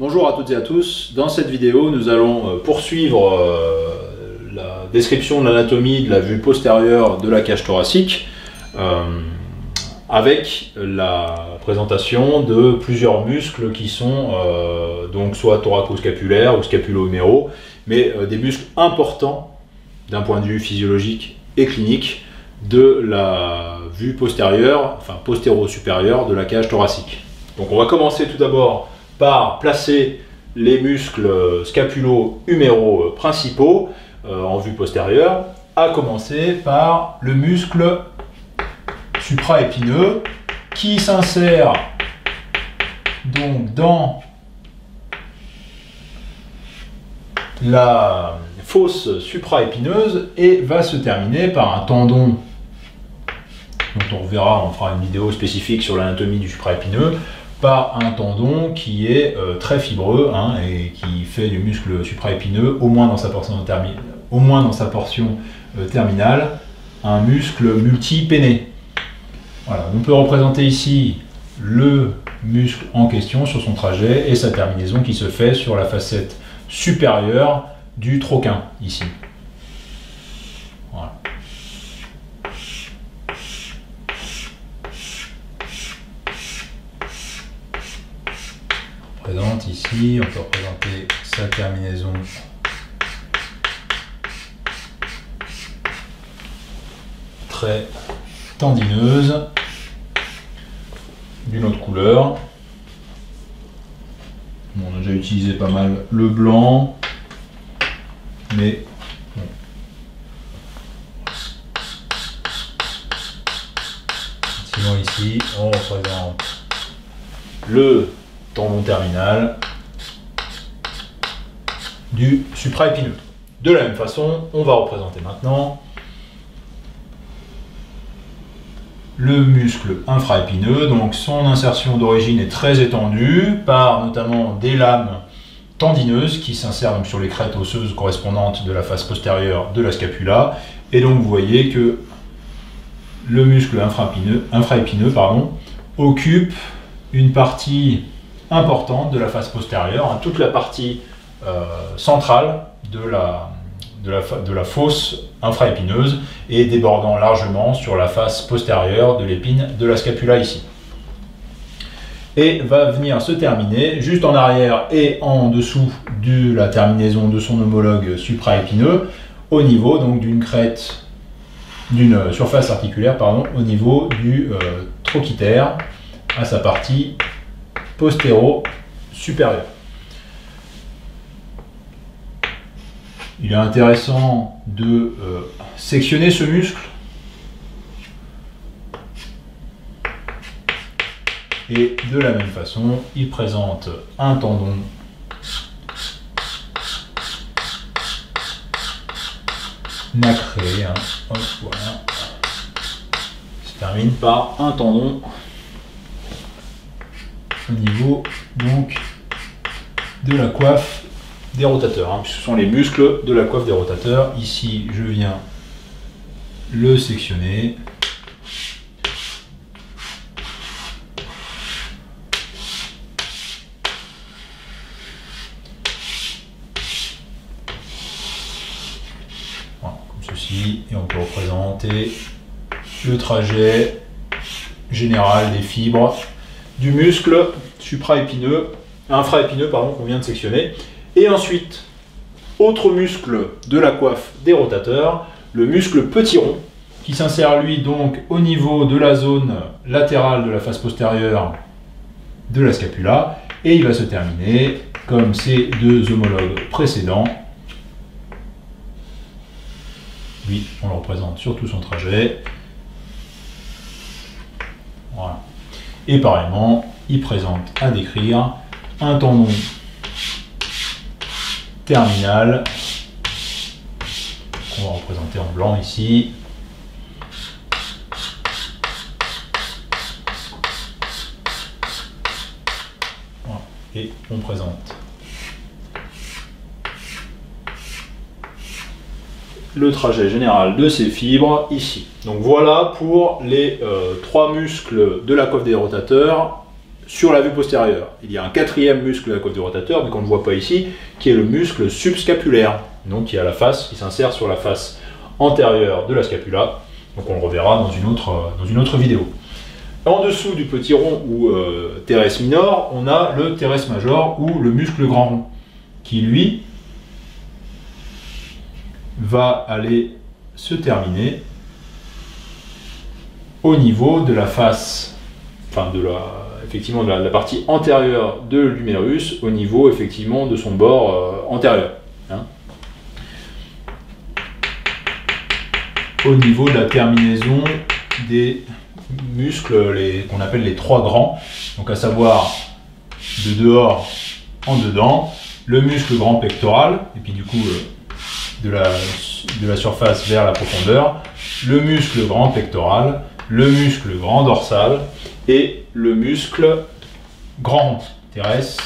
Bonjour à toutes et à tous. Dans cette vidéo, nous allons poursuivre la description de l'anatomie de la vue postérieure de la cage thoracique avec la présentation de plusieurs muscles qui sont donc soit thoraco-scapulaires ou scapulo-huméraux, mais des muscles importants d'un point de vue physiologique et clinique de la vue postérieure, enfin postéro-supérieure de la cage thoracique. Donc on va commencer tout d'abord par placer les muscles scapulo-huméraux principaux en vue postérieure, à commencer par le muscle supraépineux qui s'insère donc dans la fosse supraépineuse et va se terminer par un tendon dont on verra, on fera une vidéo spécifique sur l'anatomie du supraépineux, par un tendon qui est très fibreux et qui fait du muscle supraépineux, au moins dans sa portion terminale, un muscle multipéné. Voilà, on peut représenter ici le muscle en question sur son trajet et sa terminaison qui se fait sur la facette supérieure du troquin, ici. Voilà. Ici, on peut représenter sa terminaison très tendineuse d'une autre couleur. Bon, on a déjà utilisé pas mal le blanc, mais bon. Sinon ici, on représente le tendon terminal du supraépineux. De la même façon, on va représenter maintenant le muscle infraépineux. Donc son insertion d'origine est très étendue par notamment des lames tendineuses qui s'insèrent sur les crêtes osseuses correspondantes de la face postérieure de la scapula. Et donc vous voyez que le muscle infraépineux occupe une partie importante de la face postérieure, toute la partie centrale de la fosse infraépineuse et débordant largement sur la face postérieure de l'épine de la scapula ici. Et va venir se terminer juste en arrière et en dessous de la terminaison de son homologue supraépineux au niveau donc d'une crête, d'une surface articulaire au niveau du trochitaire à sa partie postéro-supérieur. Il est intéressant de sectionner ce muscle et de la même façon, il présente un tendon nacré, voilà. Il se termine par un tendon au niveau donc de la coiffe des rotateurs, ce sont les muscles de la coiffe des rotateurs. Ici, je viens le sectionner. Voilà, comme ceci, et on peut représenter le trajet général des fibres du muscle infraépineux qu'on vient de sectionner. Et ensuite, autre muscle de la coiffe des rotateurs, le muscle petit rond, qui s'insère lui donc au niveau de la zone latérale de la face postérieure de la scapula, et il va se terminer comme ces deux homologues précédents. Lui, on le représente sur tout son trajet. Voilà. Et pareillement, il présente à décrire un tendon terminal qu'on va représenter en blanc ici. Voilà. Et on présente le trajet général de ces fibres ici. Donc voilà pour les trois muscles de la coiffe des rotateurs sur la vue postérieure. Il y a un quatrième muscle de la coiffe du rotateur, mais qu'on ne voit pas ici, qui est le muscle subscapulaire, donc qui a la face, qui s'insère sur la face antérieure de la scapula. Donc on le reverra dans une autre vidéo. En dessous du petit rond ou teres minor, on a le teres major ou le muscle grand rond, qui lui va aller se terminer au niveau de la face, enfin effectivement de la partie antérieure de l'humérus, au niveau effectivement de son bord antérieur. Hein. Au niveau de la terminaison des muscles qu'on appelle les trois grands, donc à savoir de dehors en dedans, le muscle grand pectoral, et puis du coup de la surface vers la profondeur, le muscle grand pectoral, le muscle grand dorsal et le muscle grand rond, teres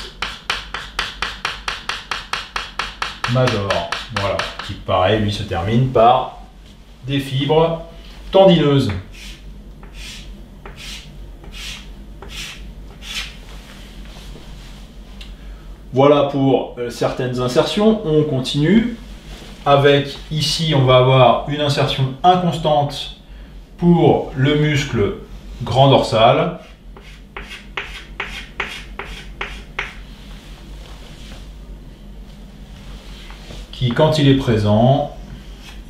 major, voilà, qui pareil lui se termine par des fibres tendineuses. Voilà pour certaines insertions. On continue avec, ici on va avoir une insertion inconstante pour le muscle grand dorsal. Qui, quand il est présent,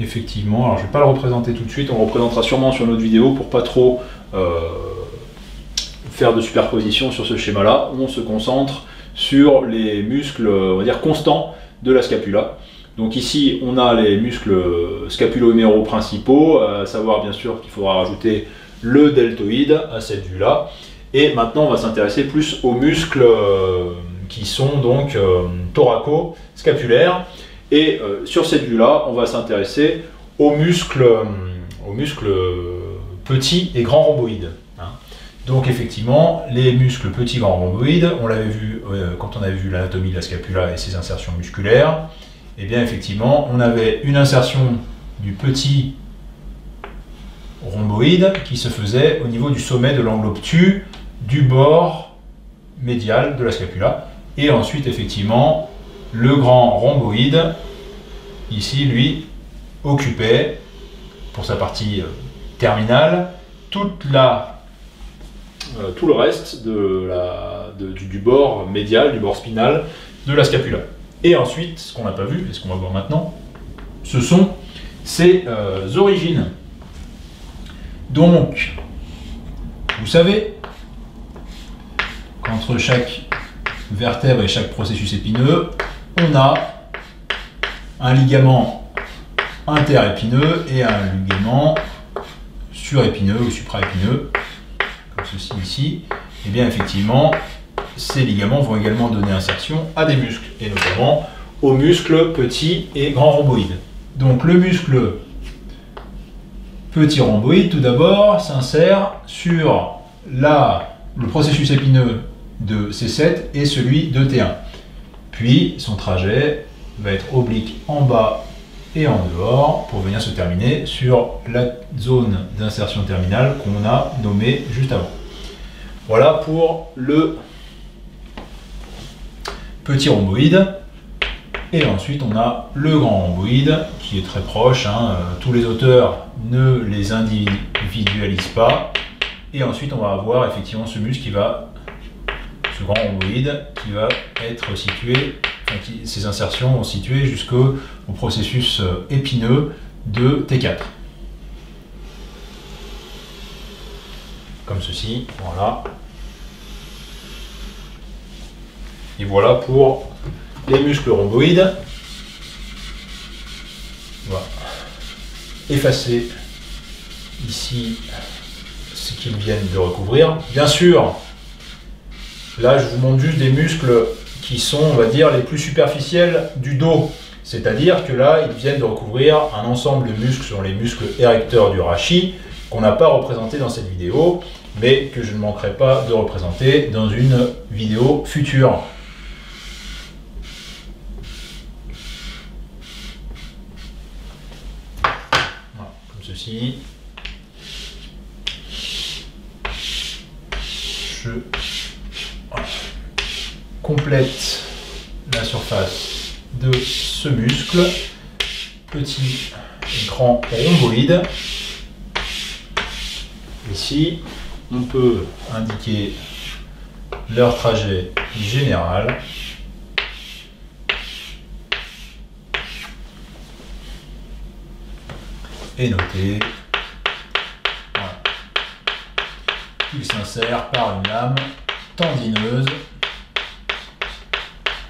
effectivement, alors je ne vais pas le représenter tout de suite, on le représentera sûrement sur notre vidéo pour pas trop faire de superposition sur ce schéma-là. On se concentre sur les muscles, on va dire, constants de la scapula. Donc ici, on a les muscles scapulo-huméraux principaux, à savoir bien sûr qu'il faudra rajouter le deltoïde à cette vue-là. Et maintenant, on va s'intéresser plus aux muscles qui sont donc thoraco-scapulaires. Et sur cette vue-là, on va s'intéresser aux muscles petits et grands rhomboïdes. Hein. Donc effectivement, les muscles petits et grands rhomboïdes, on l'avait vu quand on avait vu l'anatomie de la scapula et ses insertions musculaires. Et bien effectivement, on avait une insertion du petit rhomboïde qui se faisait au niveau du sommet de l'angle obtus du bord médial de la scapula. Et ensuite, effectivement, le grand rhomboïde, ici, lui, occupait, pour sa partie terminale, tout le reste du bord médial, du bord spinal de la scapula. Et ensuite, ce qu'on n'a pas vu, et ce qu'on va voir maintenant, ce sont ses origines. Donc, vous savez qu'entre chaque vertèbre et chaque processus épineux, on a un ligament interépineux et un ligament surépineux ou supraépineux, comme ceci ici. Et bien effectivement, ces ligaments vont également donner insertion à des muscles, et notamment aux muscles petits et grands rhomboïdes. Donc le muscle petit rhomboïde, tout d'abord, s'insère sur le processus épineux de C7 et celui de T1. Puis son trajet va être oblique en bas et en dehors pour venir se terminer sur la zone d'insertion terminale qu'on a nommée juste avant. Voilà pour le petit rhomboïde. Et ensuite on a le grand rhomboïde qui est très proche, hein. Tous les auteurs ne les individualisent pas. Et ensuite on va avoir effectivement ce muscle ce grand rhomboïde qui va être situé, ces insertions vont se situer jusqu'au processus épineux de T4. Comme ceci, voilà. Et voilà pour les muscles rhomboïdes. On va effacer ici ce qu'ils viennent de recouvrir. Bien sûr, là je vous montre juste des muscles qui sont, on va dire, les plus superficiels du dos. C'est-à-dire que là, ils viennent de recouvrir un ensemble de muscles sur les muscles érecteurs du rachis, qu'on n'a pas représenté dans cette vidéo, mais que je ne manquerai pas de représenter dans une vidéo future. Voilà, comme ceci. Je complète la surface de ce muscle. Petit écran rhomboïde. Ici, on peut indiquer leur trajet général. Et noter voilà, qu'il s'insère par une lame tendineuse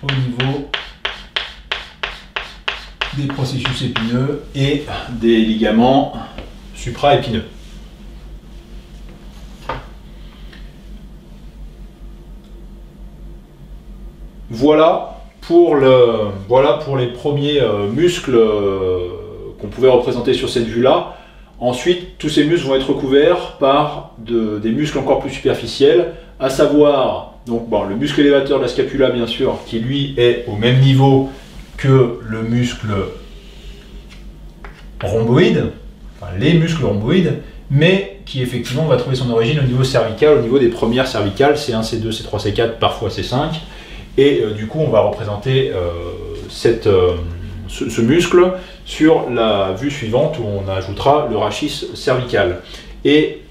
au niveau des processus épineux et des ligaments supraépineux. Voilà pour les premiers muscles qu'on pouvait représenter sur cette vue-là. Ensuite, tous ces muscles vont être recouverts par des muscles encore plus superficiels, à savoir donc, le muscle élévateur de la scapula, bien sûr, qui lui est au même niveau que le muscle rhomboïde, enfin les muscles rhomboïdes, mais qui effectivement va trouver son origine au niveau cervical, au niveau des premières cervicales, C1, C2, C3, C4, parfois C5. Et du coup, on va représenter ce muscle sur la vue suivante où on ajoutera le rachis cervical. Et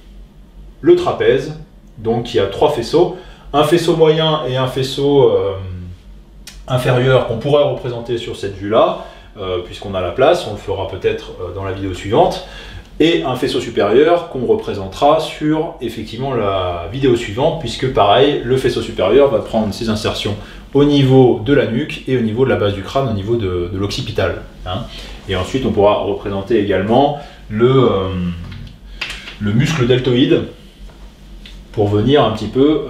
le trapèze, donc qui a 3 faisceaux, un faisceau moyen et un faisceau inférieur qu'on pourrait représenter sur cette vue-là, puisqu'on a la place, on le fera peut-être dans la vidéo suivante, et un faisceau supérieur qu'on représentera sur effectivement la vidéo suivante, puisque pareil, le faisceau supérieur va prendre ses insertions au niveau de la nuque et au niveau de la base du crâne, au niveau de l'occipital. Hein. Et ensuite, on pourra représenter également le muscle deltoïde pour venir un petit peu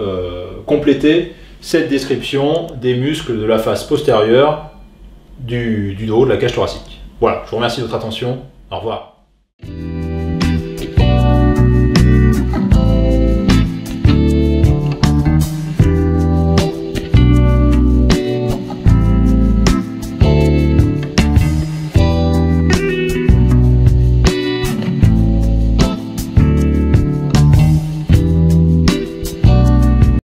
compléter cette description des muscles de la face postérieure du dos, de la cage thoracique. Voilà, je vous remercie de votre attention. Au revoir.